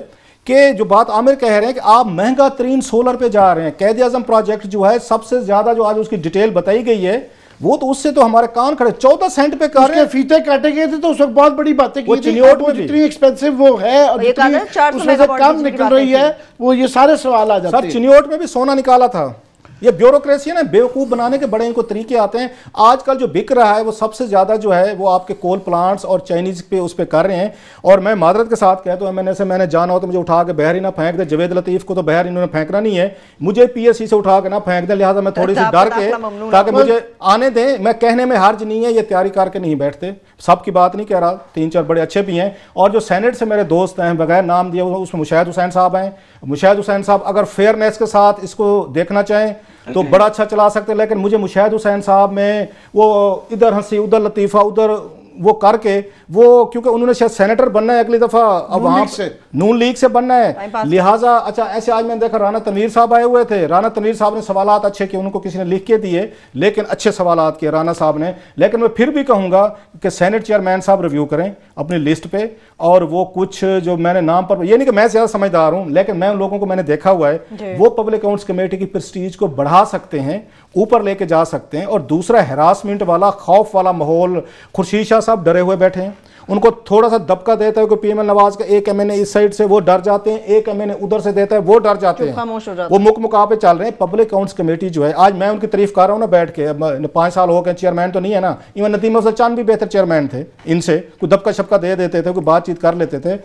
कि जो बात आमिर कह रहे हैं कि आप महंगा तरीन सोलर पे जा रहे हैं, कैद आजम प्रोजेक्ट जो है सबसे ज्यादा जो आज उसकी डिटेल बताई गई है, वो तो उससे तो हमारे कान खड़े, 14 सेंट पे कर रहे हैं, फीते काटे गए थे तो उस वक्त बहुत बड़ी बातें की थी, वो जितनी एक्सपेंसिव वो है और जितनी उसमें से कम निकल रही है, वो ये सारे सवाल आ जाते हैं। सर चिन्योट में भी सोना निकाला था, ये ब्यूरोक्रेसी है ना, बेवकूफ बनाने के बड़े इनको तरीके आते हैं। आजकल जो बिक रहा है वो सबसे ज्यादा जो है वो आपके कोल प्लांट्स और चाइनीज पे उस पे कर रहे हैं। और मैं मादरत के साथ कहता हूं, मैंने जाना हो तो मुझे उठा के बहर ही ना फेंक दे, जवेद लतीफ को तो बहर इन्होंने फेंकना नहीं है, मुझे पीएससी से उठा के ना फेंक दे, लिहाजा मैं थोड़ी सी डर के ताकि मुझे आने दें। मैं कहने में हर्ज नहीं है, ये तैयारी करके नहीं बैठते, सबकी बात नहीं कह रहा, 3-4 बड़े अच्छे भी हैं। और जो सेनेट से मेरे दोस्त हैं बगैर नाम दिए, उसमें मुशाहिद हुसैन साहब हैं। मुशाहिद हुसैन साहब अगर फेयरनेस के साथ इसको देखना चाहें तो बड़ा अच्छा चला सकते हैं, लेकिन मुझे मुशाहिद हुसैन साहब में वो इधर हंसी उधर लतीफ़ा उधर वो करके वो, क्योंकि उन्होंने शायद सेनेटर बनना है अगली दफा, अब वहां से नून लीग से बनना है, लिहाजा अच्छा ऐसे आज मैंने देखा राना तनवीर साहब आए हुए थे, राना तनवीर साहब ने सवालात अच्छे किए, उनको किसी ने लिख के दिए, लेकिन अच्छे सवालात किए राना साहब ने। लेकिन मैं फिर भी कहूंगा कि सेनेट चेयरमैन साहब रिव्यू करें अपनी लिस्ट पे, और वो कुछ जो मैंने नाम पर, ये नहीं कि मैं ज्यादा समझदार हूं, लेकिन मैं उन लोगों को मैंने देखा हुआ है, वो पब्लिक अकाउंट्स कमेटी की प्रेस्टीज को बढ़ा सकते हैं, ऊपर लेके जा सकते हैं। और दूसरा हैरासमेंट वाला खौफ वाला माहौल, खुर्शीद शाह साहब डरे हुए बैठे हैं, उनको थोड़ा सा दबका देता है कि पीएमएल नवाज का एक एमएनए इस साइड से, वो डर जाते हैं, एक एमएनए उधर से देता है, वो डर जाते हैं, वो मुका पे चल रहे हैं। पब्लिक अकाउंट्स कमेटी जो है, आज मैं उनकी तारीफ कर रहा हूं ना बैठ के, 5 साल हो गए, चेयरमैन तो नहीं है ना, इवन नदीम अफजल चांद भी बेहतर चेयरमैन थे, इनसे कोई दबका शबका दे देते थे, कोई बातचीत कर लेते थे।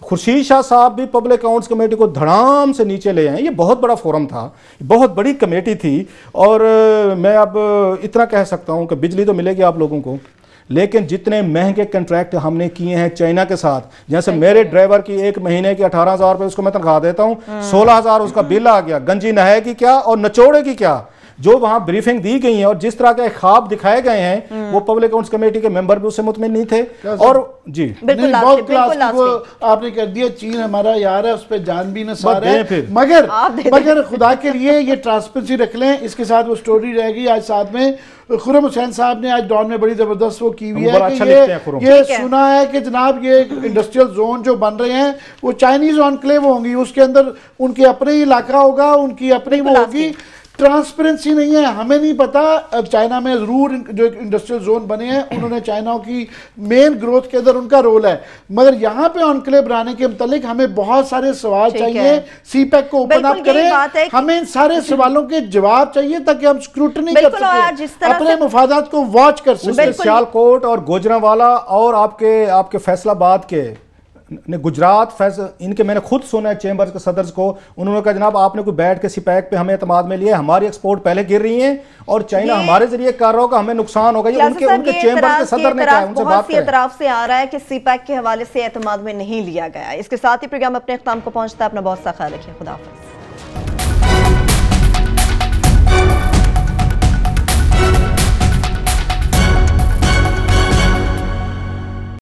खुर्शीद शाह साहब भी पब्लिक अकाउंट्स कमेटी को धड़ाम से नीचे ले आए, ये बहुत बड़ा फोरम था, बहुत बड़ी कमेटी थी। और मैं अब इतना कह सकता हूं कि बिजली तो मिलेगी आप लोगों को, लेकिन जितने महंगे कॉन्ट्रैक्ट हमने किए हैं चाइना के साथ, जैसे मेरे ड्राइवर की 1 महीने की 18,000 रुपए उसको मैं तनख्वाह देता हूं, 16,000 उसका बिल आ गया, गंजी नहाएगी क्या और नचोड़ेगी क्या। जो वहां ब्रीफिंग दी गई है और जिस तरह के ख्वाब दिखाए गए हैं वो पब्लिक अकाउंट्स कमेटी के मेंबर भी उससे मुतमिन नहीं थे। और जी बिल्कुल आपने कह दिया चीन हमारा यार है, उस पर जान भी नसार है, मगर खुदा के लिए ये ट्रांसपेरेंसी रख लें। इसके साथ वो स्टोरी रहेगी। आज साथ में खुरम हुसैन साहब ने आज डॉन में बड़ी जबरदस्त वो की हुई है कि ये सुना है कि जनाब ये इंडस्ट्रियल जोन जो बन रहे हैं वो चाइनीज एन्क्लेव होंगी, उसके अंदर उनके अपने ही इलाका होगा, उनकी अपनी वो होगी। ट्रांसपेरेंसी नहीं है, हमें नहीं पता। अब चाइना में जरूर जो इंडस्ट्रियल जोन बने हैं उन्होंने चाइना की मेन ग्रोथ के अंदर उनका रोल है, मगर यहाँ पे एन्क्लेव बनाने के मुतालिक हमें बहुत सारे सवाल चाहिए। सीपैक को ओपन अप करें, हमें इन सारे सवालों के जवाब चाहिए ताकि हम स्क्रूटनी कर सकें, अपने मफादात को वॉच कर सकें। सियालकोट और गोजरावाला और आपके फैसलाबाद के गुजरात इनके मैंने खुद सुना है चेंबर्स के सदर को, उन्होंने कहा जनाब आपने कोई बैठ के सिपैक पे हमें एतमाद में लिया, हमारी एक्सपोर्ट पहले गिर रही है और चाइना हमारे जरिए कर रहा होगा, हमें नुकसान होगा। ये उनके चेंबर्स के सदर ने कहा, उनसे बात करें। तरफ से आ रहा है कि सिपैक के हवाले से एतमाद में नहीं लिया गया। इसके साथ ही प्रोग्राम अपने अख्ताम को पहुंचता है। अपना बहुत सा ख्याल रखिए। खुदा हाफिज़।